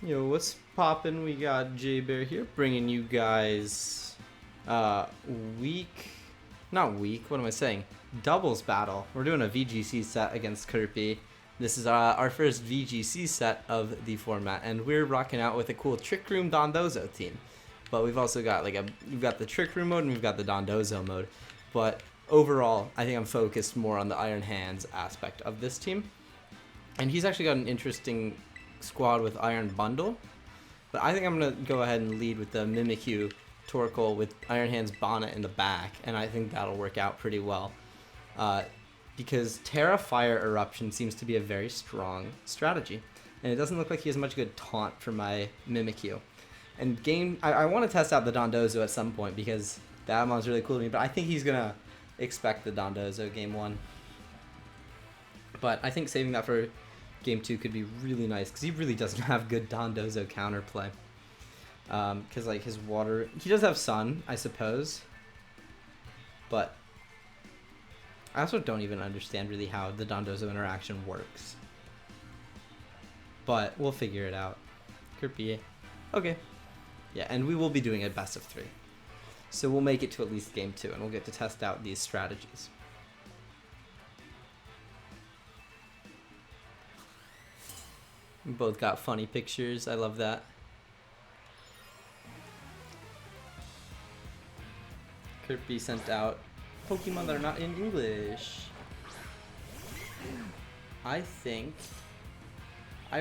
Yo, what's poppin'? We got J Bear here, bringing you guys, week, not week. What am I saying? Doubles battle. We're doing a VGC set against Kurpie. This is our first VGC set of the format, and we're rocking out with a cool Trick Room Dondozo team. But we've also got we've got the Trick Room mode and we've got the Dondozo mode. But overall, I think I'm focused more on the Iron Hands aspect of this team. And he's actually got an interesting squad with Iron Bundle, but I think I'm gonna go ahead and lead with the Mimikyu Torkoal with Iron Hand's Bonnet in the back, and I think that'll work out pretty well because Terra Fire Eruption seems to be a very strong strategy, and it doesn't look like he has much good taunt for my Mimikyu. And I want to test out the Dondozo at some point because the Amon's really cool to me, but I think he's gonna expect the Dondozo game 1. But I think saving that for game 2 could be really nice because he really doesn't have good Dondozo counterplay. Because like his water, he does have sun, I suppose, but I also don't even understand really how the Dondozo interaction works. But we'll figure it out. Kurpie. Okay. Yeah, and we will be doing a best of 3. So we'll make it to at least game 2 and we'll get to test out these strategies. We both got funny pictures. I love that. Kurpie sent out Pokemon that are not in English. I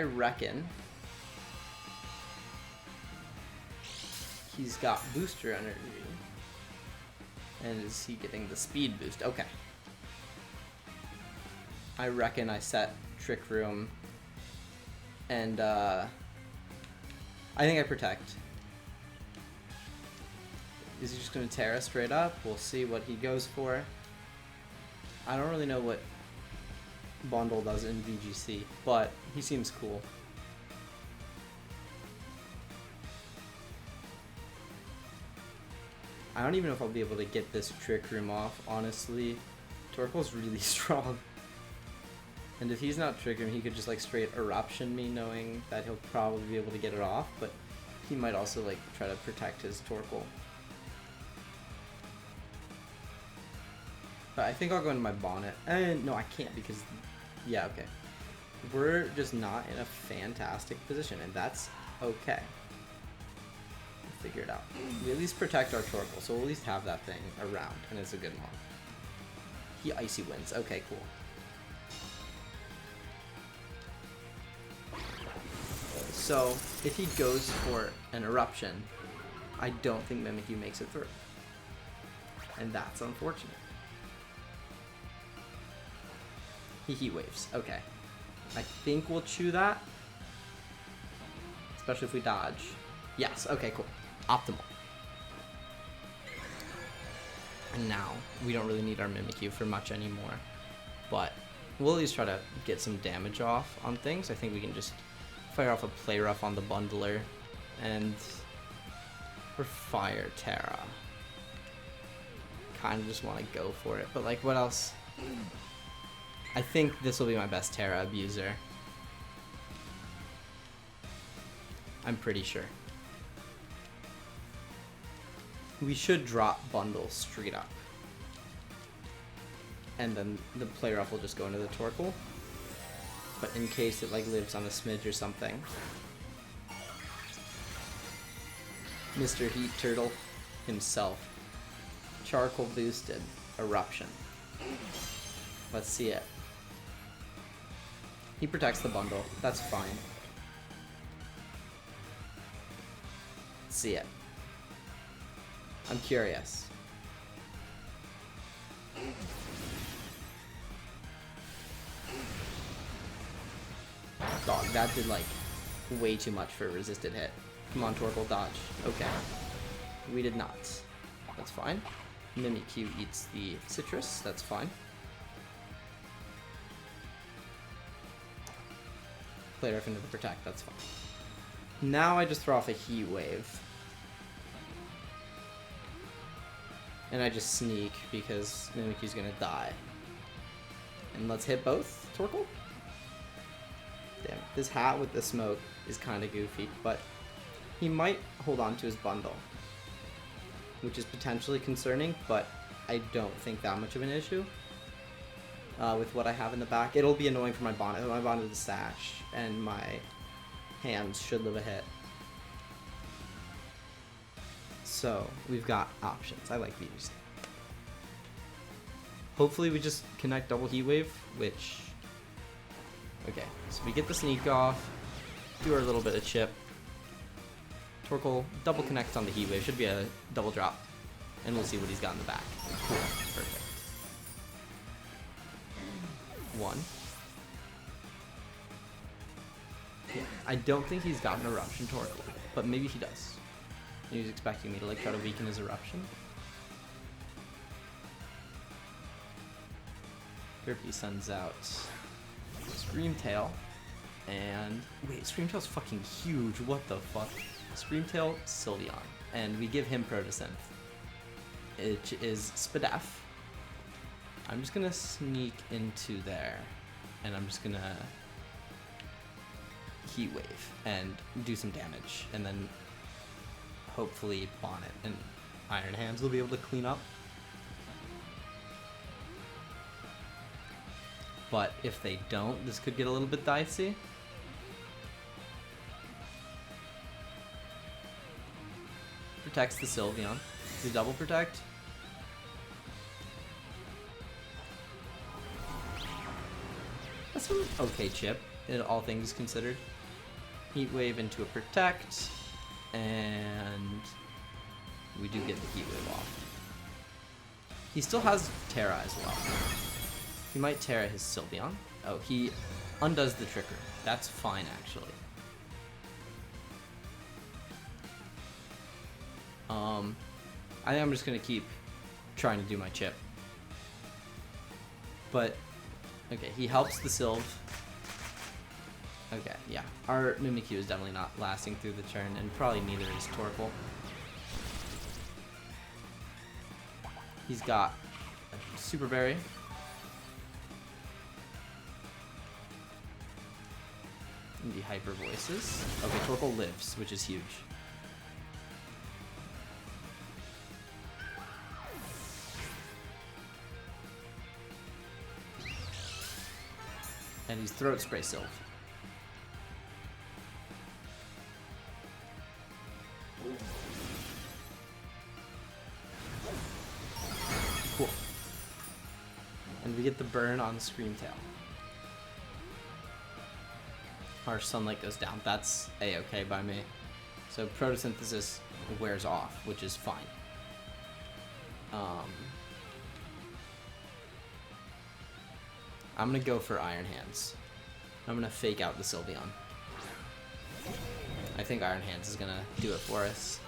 reckon he's got booster energy. And is he getting the speed boost? Okay. I reckon I set Trick Room. And I think I protect. Is he just going to Terra straight up? We'll see what he goes for. I don't really know what Bundle does in VGC, but he seems cool. I don't even know if I'll be able to get this Trick Room off, honestly. Torkoal's really strong. And if he's not Trick Room, he could just like straight Eruption me, knowing that he'll probably be able to get it off, but he might also like try to protect his Torkoal. But I think I'll go into my Bonnet. And no, I can't because, yeah, okay. We're just not in a fantastic position, and that's okay. We'll figure it out. We at least protect our Torkoal, so we'll at least have that thing around, and it's a good one. He Icy wins. Okay, cool. So, if he goes for an Eruption, I don't think Mimikyu makes it through. And that's unfortunate. He Heat Waves. Okay. I think we'll chew that. Especially if we dodge. Yes, okay, cool. Optimal. And now, we don't really need our Mimikyu for much anymore. But, we'll at least try to get some damage off on things. I think we can just fire off a Play Rough on the Bundler, and for Fire Terra. Kind of just want to go for it, but like, what else? I think this will be my best Terra abuser. I'm pretty sure. We should drop Bundle straight up, and then the Play Rough will just go into the Torkoal. But in case it like lives on a smidge or something. Mr. Heat Turtle himself. Charcoal boosted Eruption. Let's see it. He protects the Bundle. That's fine. Let's see it. I'm curious. Dog, that did like way too much for a resisted hit. Come on, Torkoal, dodge. Okay. We did not. That's fine. Mimikyu eats the citrus. That's fine. Play Rough into the protect. That's fine. Now I just throw off a Heat Wave. And I just sneak because Mimikyu's gonna die. And let's hit both Torkoal. Damn, this hat with the smoke is kind of goofy, but he might hold on to his bundle, which is potentially concerning, but I don't think that much of an issue with what I have in the back. It'll be annoying for my bonnet. My bonnet is sash, and my hands should live a hit. So we've got options. I like VGC. Hopefully we just connect double heat wave, which, okay, so we get the sneak off, do our little bit of chip. Torkoal double connects on the heat wave, should be a double drop, and we'll see what he's got in the back. Cool, perfect. 1. Yeah, I don't think he's got an eruption Torkoal, but maybe he does. He was expecting me to like try to weaken his eruption. Kurpie sends out Screamtail, and wait, Screamtail's fucking huge. What the fuck? Screamtail, Sylveon, and we give him Protosynth, which is Spadef. I'm just gonna sneak into there, and I'm just gonna Heat Wave and do some damage, and then hopefully Bonnet and Iron Hands will be able to clean up. But if they don't, this could get a little bit dicey. Protects the Sylveon. Does he double protect? That's an okay chip, all things considered. Heat Wave into a protect, and we do get the Heat Wave off. He still has Terra as well. He might Terra his Sylveon. Oh, he undoes the Tricker. That's fine, actually. I think I'm just gonna keep trying to do my chip. But, okay, he helps the Sylve. Okay, yeah. Our Mimikyu is definitely not lasting through the turn, and probably neither is Torkoal. He's got a Super Berry. And the Hyper Voices. Okay, Torkoal lives, which is huge. And he's Throat Spray Sylve. Cool. And we get the burn on Screamtail. Our Sunlight goes down. That's a-okay by me. So Photosynthesis wears off, which is fine. I'm gonna go for Iron Hands. I'm gonna fake out the Sylveon. I think Iron Hands is gonna do it for us.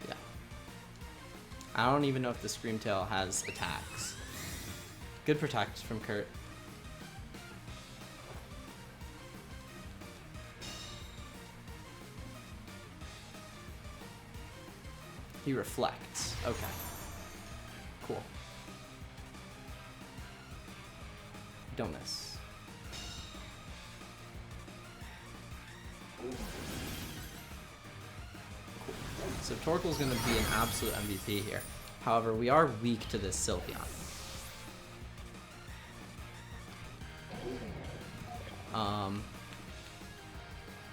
Yeah. I don't even know if the Screamtail has attacks. Good protect from Kurt. He reflects. Okay. Cool. Don't miss. Cool. So Torkoal's going to be an absolute MVP here. However, we are weak to this Sylveon.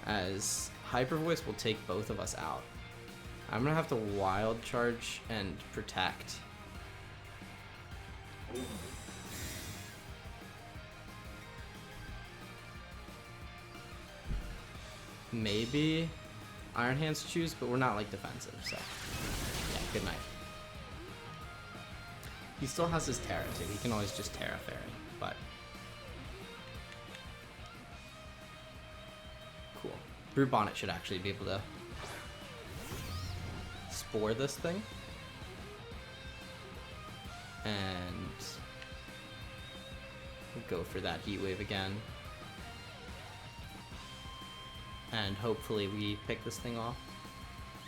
As Hyper Voice will take both of us out. I'm gonna have to Wild Charge and Protect. Maybe Iron Hands choose, but we're not like defensive, so yeah, good night. He still has his Terra too. He can always just Terra Fairy, but cool. Brute Bonnet should actually be able to Spore this thing, and we'll go for that Heat Wave again, and hopefully we pick this thing off.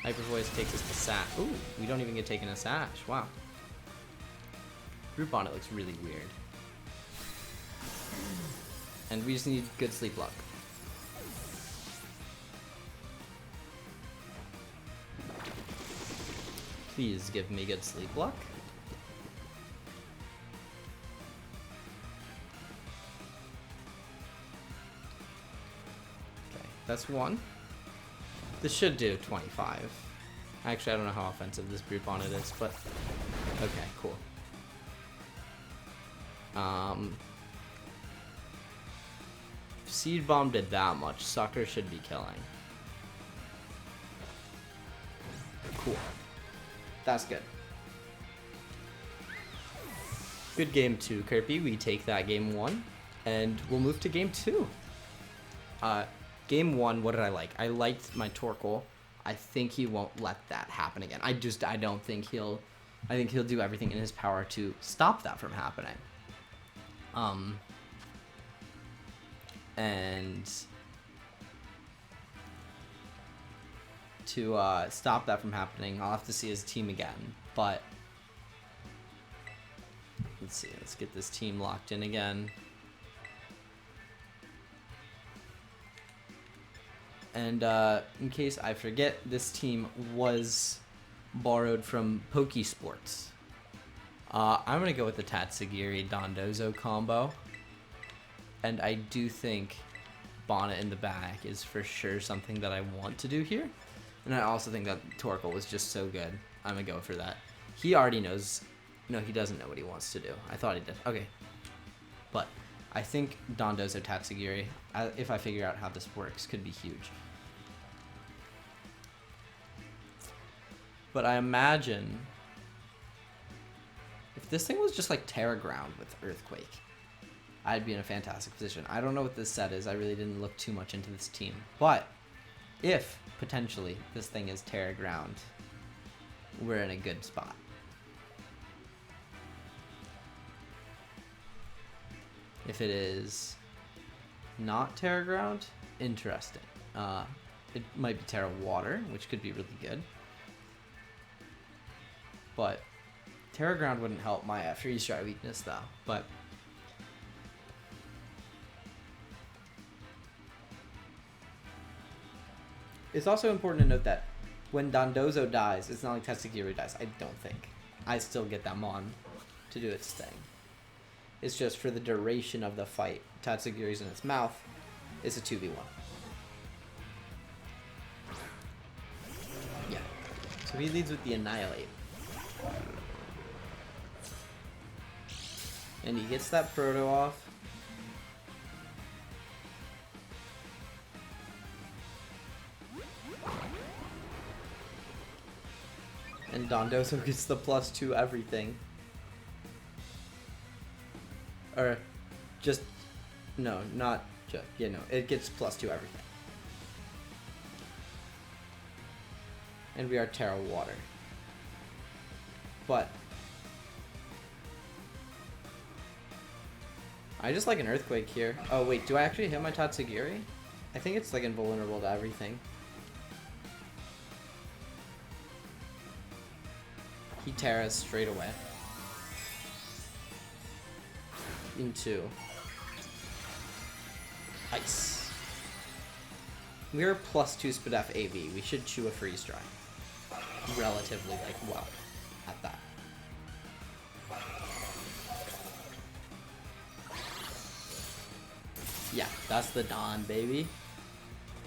Hyper Voice takes us to Sash. Ooh, we don't even get taken to Sash. Wow. Group on it looks really weird. And we just need good sleep luck. Please give me good sleep luck. Okay, that's one. This should do 25. Actually, I don't know how offensive this group on it is, but okay, cool. If Seed Bomb did that much, Sucker should be killing. Cool. That's good. Good game 2, Kurpie. We take that game 1, and we'll move to game 2. Game 1, what did I like? I liked my Torkoal. I think he won't let that happen again. I don't think he'll... I think he'll do everything in his power to stop that from happening. And to stop that from happening, I'll have to see his team again. But let's see. Let's get this team locked in again. And in case I forget, this team was borrowed from Pokesports. I'm going to go with the Tatsugiri Dondozo combo. And I do think Bonnet in the back is for sure something that I want to do here. And I also think that Torkoal was just so good. I'm going to go for that. He already knows. No, he doesn't know what he wants to do. I thought he did. Okay. But I think Dondozo Tatsugiri, if I figure out how this works, could be huge. But I imagine if this thing was just like Terra Ground with Earthquake, I'd be in a fantastic position. I don't know what this set is. I really didn't look too much into this team. But if potentially this thing is Terra Ground, we're in a good spot. If it is not Terra Ground, interesting. It might be Terra Water, which could be really good. But Terra Ground wouldn't help my freeze dry weakness though. But it's also important to note that when Dondozo dies, it's not like Tatsugiri dies. I don't think. I still get that Mon to do its thing. It's just for the duration of the fight. Tatsugiri's in its mouth. It's a 2v1. Yeah. So he leads with the Annihilate. And he gets that Proto off. And Dondozo gets the +2 everything. Or just, no, not just, yeah, no, it gets +2 everything. And we are Terra Water. But I just like an Earthquake here. Oh wait, do I actually hit my Tatsugiri? I think it's like invulnerable to everything. He Terras straight away. Into Ice. We're +2 Spadef AV. We should chew a freeze dry. Relatively like well at that. Yeah, that's the Don, baby.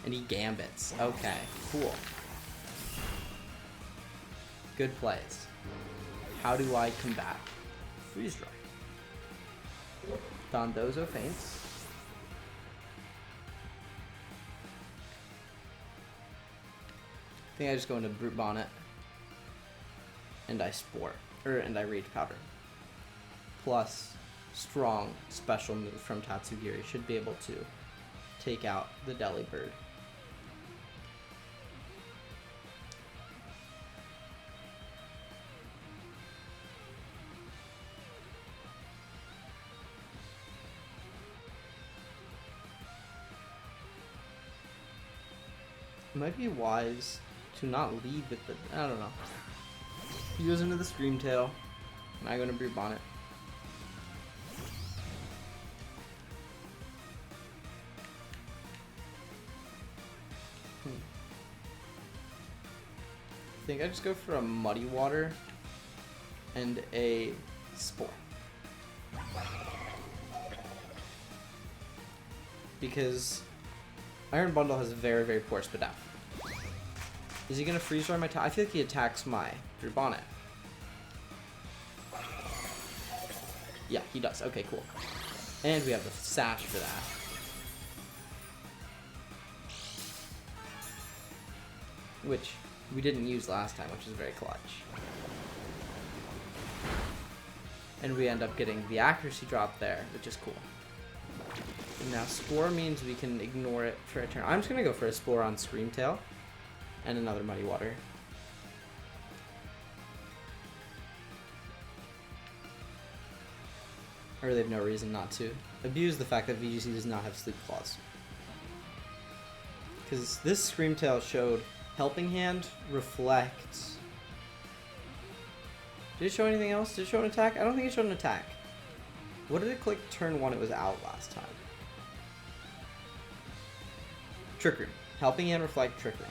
And he gambits. Okay, cool. Good plays. How do I combat freeze dry? Dondozo faints. I think I just go into Brute Bonnet. And I Spore. And I Rage Powder. Plus, strong special move from Tatsugiri should be able to take out the Delibird. It might be wise to not lead with the... I don't know. He goes into the Screamtail, and I go into Brew Bonnet. I think I just go for a Muddy Water and a Spore. Because Iron Bundle has very, very poor Spadaf. Is he gonna freeze dry my attack? I feel like he attacks my Brew Bonnet. Yeah, he does. Okay, cool. And we have the Sash for that. Which we didn't use last time, which is very clutch. And we end up getting the accuracy drop there, which is cool. And now Spore means we can ignore it for a turn. I'm just gonna go for a Spore on Screamtail and another Muddy Water. I really have no reason not to abuse the fact that VGC does not have Sleep Claws. Because this Screamtail showed Helping Hand, Reflect. Did it show anything else? Did it show an attack? I don't think it showed an attack. What did it click turn 1 it was out last time? Trick Room. Helping Hand, Reflect, Trick Room.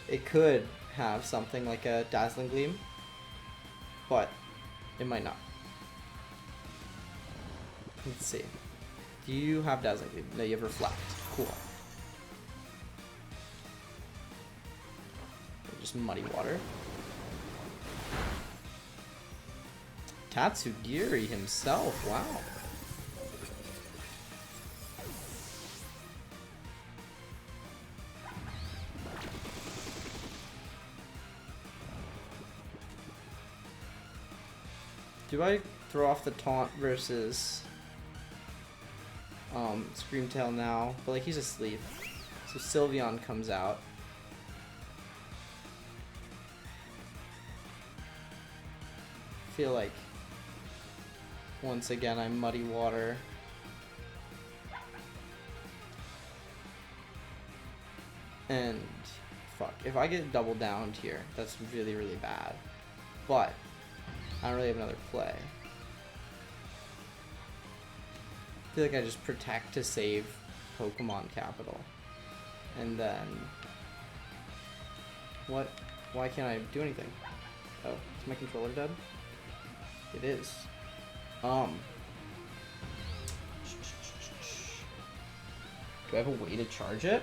It could have something like a Dazzling Gleam, but it might not. Let's see. Do you have Dazzling Gleam? No, you have Reflect. Cool. Just Muddy Water. Tatsugiri himself, wow. Do I throw off the taunt versus Screamtail now? But like he's asleep. So Sylveon comes out. I feel like once again I'm Muddy Water. And fuck, if I get double downed here, that's really, really bad. But I don't really have another play. I feel like I just protect to save Pokemon Capital. And then what? Why can't I do anything? Oh, is my controller dead? It is. Do I have a way to charge it?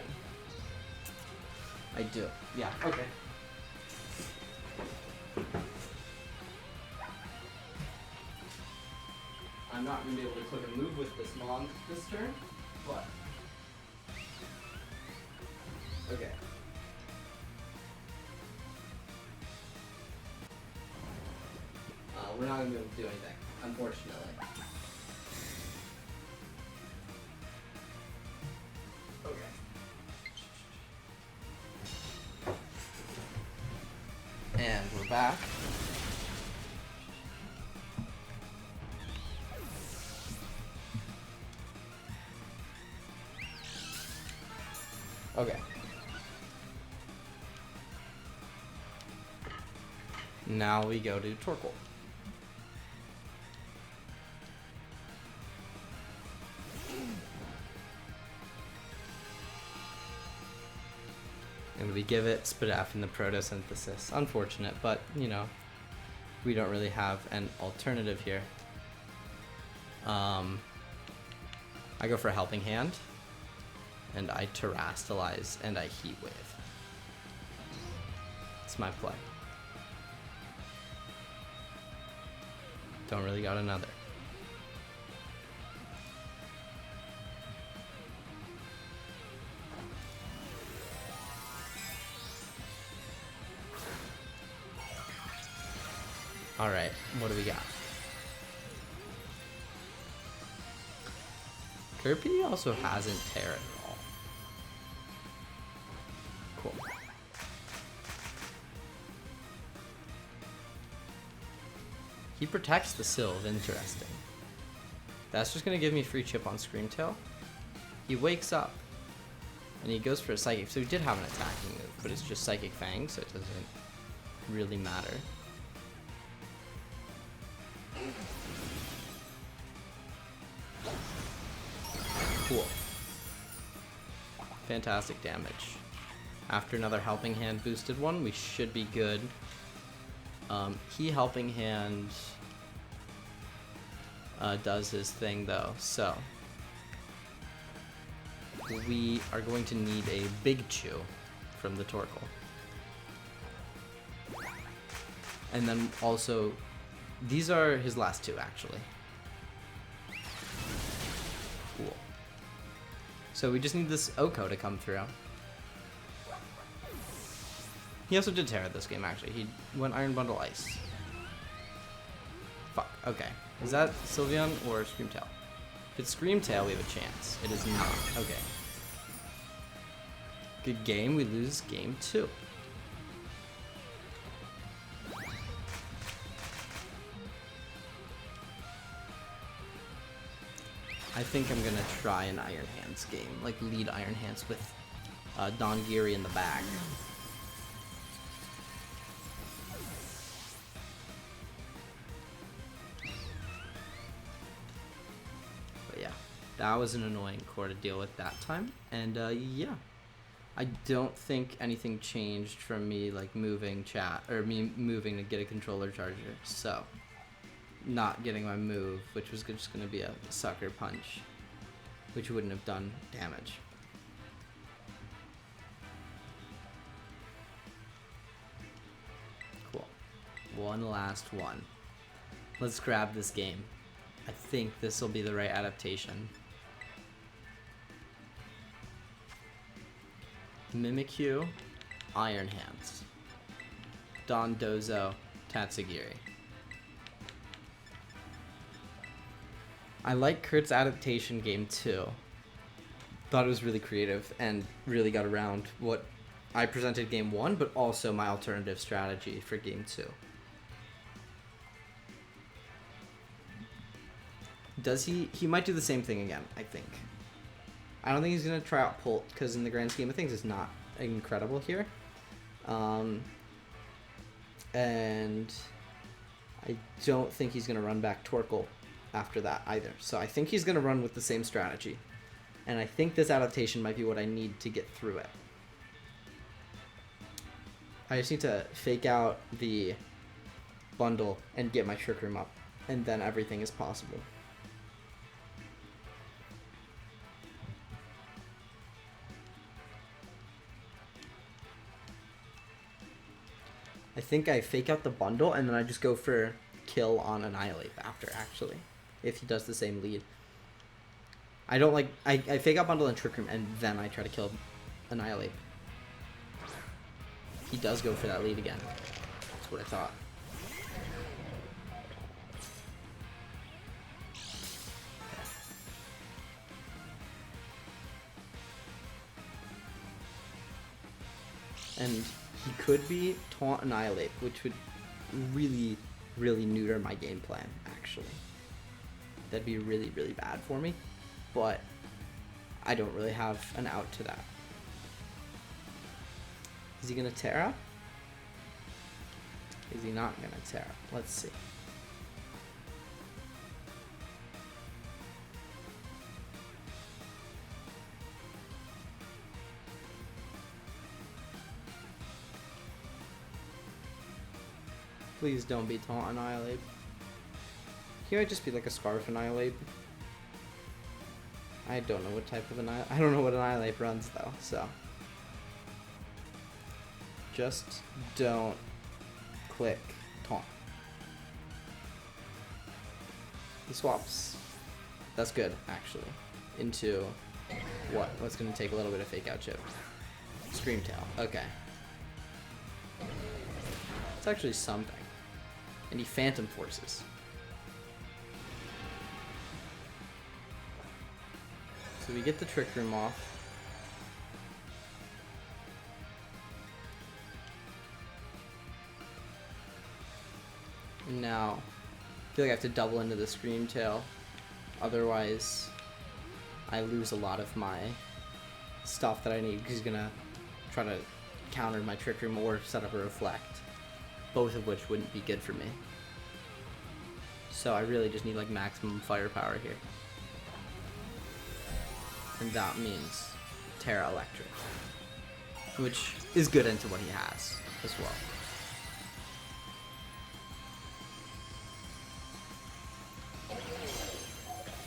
I do. Yeah, okay. I'm not going to be able to click a move with this Mon this turn, but... Okay. We're not going to be able to do anything, unfortunately. Okay. And we're back. Okay. Now we go to Torkoal. And we give it Spadaf in the Photosynthesis. Unfortunate, but, you know, we don't really have an alternative here. I go for a Helping Hand. And I Terrastalize, and I Heat Wave. It's my play. Don't really got another. Alright, what do we got? Kurpie also hasn't Terra at all. Cool. He protects the Sylve, interesting. That's just gonna give me free chip on Screamtail. He wakes up. And he goes for a Psychic, so he did have an attacking move, but it's just Psychic Fang, so it doesn't really matter. Cool. Fantastic damage. After another Helping Hand boosted one, we should be good. He Helping Hand does his thing though, so we are going to need a Big Chew from the Torkoal. And then also, these are his last two actually. Cool. So we just need this Oko to come through. He also did Terra this game actually. He went Iron Bundle Ice. Fuck, okay. Is that Sylveon or Screamtail? If it's Screamtail, we have a chance. It is not. Okay. Good game. We lose game 2. I think I'm gonna try an Iron Hands game, like lead Iron Hands with Dongiri in the back. That was an annoying core to deal with that time, and yeah, I don't think anything changed from me like moving chat or me moving to get a controller charger. So, not getting my move, which was just gonna be a sucker punch, which wouldn't have done damage. Cool. One last one. Let's grab this game. I think this will be the right adaptation. Mimikyu, Iron Hands, Dondozo Tatsugiri. I like Kurt's adaptation game too. Thought it was really creative and really got around what I presented game 1, but also my alternative strategy for game 2. Does he might do the same thing again, I think. I don't think he's going to try out Pult, because in the grand scheme of things, it's not incredible here. And I don't think he's going to run back Torkoal after that either. So I think he's going to run with the same strategy. And I think this adaptation might be what I need to get through it. I just need to fake out the bundle and get my Trick Room up. And then everything is possible. I think I fake out the bundle and then I just go for kill on Annihilate after, actually, if he does the same lead. I don't like... I fake out bundle and Trick Room and then I try to kill Annihilate. He does go for that lead again. That's what I thought. And he could be Taunt Annihilate, which would really, really neuter my game plan, actually. That'd be really, really bad for me, but I don't really have an out to that. Is he gonna Terra? Is he not gonna Terra? Let's see. Please don't be Taunt Annihilate. He might just be like a Scarf Annihilate. I don't know what type of Annihilate. I don't know what Annihilate runs though, so. Just don't click Taunt. He swaps. That's good, actually. Into what? What's gonna take a little bit of fake out chip? Screamtail. Okay. It's actually something. And he Phantom Forces. So we get the Trick Room off. And now, I feel like I have to double into the Screamtail. Otherwise, I lose a lot of my stuff that I need, because he's gonna try to counter my Trick Room or set up a Reflect, both of which wouldn't be good for me. So I really just need like maximum firepower here. And that means Terra Electric, which is good into what he has as well.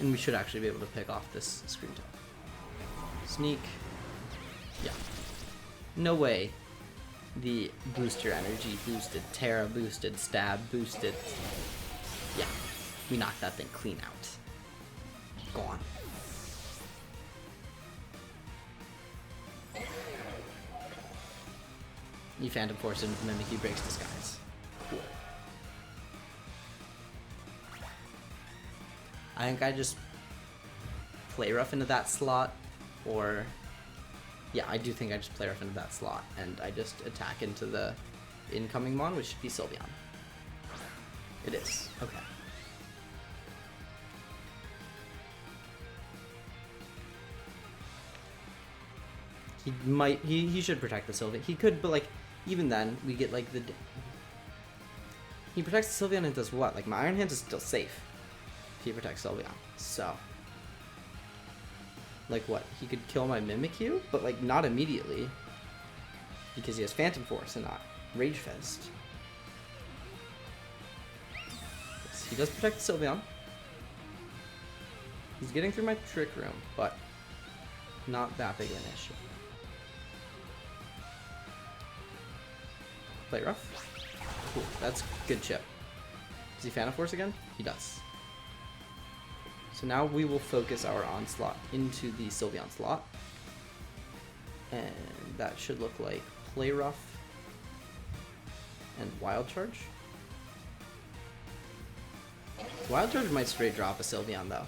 And we should actually be able to pick off this screen top. Sneak. Yeah. No way. The booster energy boosted, Terra boosted, stab boosted. Yeah. We knocked that thing clean out. Gone. You Phantom Force and Mimikyu breaks disguise. Cool. I think I just play rough into that slot, or yeah, I do think I just play rough into that slot, and I just attack into the incoming mon, which should be Sylveon. It is. Okay. He should protect the Sylveon. He could, but like, even then, we get like he protects the Sylveon and does what? Like, my Iron Hands is still safe if he protects Sylveon. So, like what? He could kill my Mimikyu, but like not immediately, because he has Phantom Force and not Rage Fist. Yes, he does protect the Sylveon. He's getting through my Trick Room, but not that big of an issue. Play rough. Cool, that's good chip. Does he Phantom Force again? He does. So now we will focus our onslaught into the Sylveon slot. And that should look like Play Rough and Wild Charge. Wild Charge might straight drop a Sylveon though.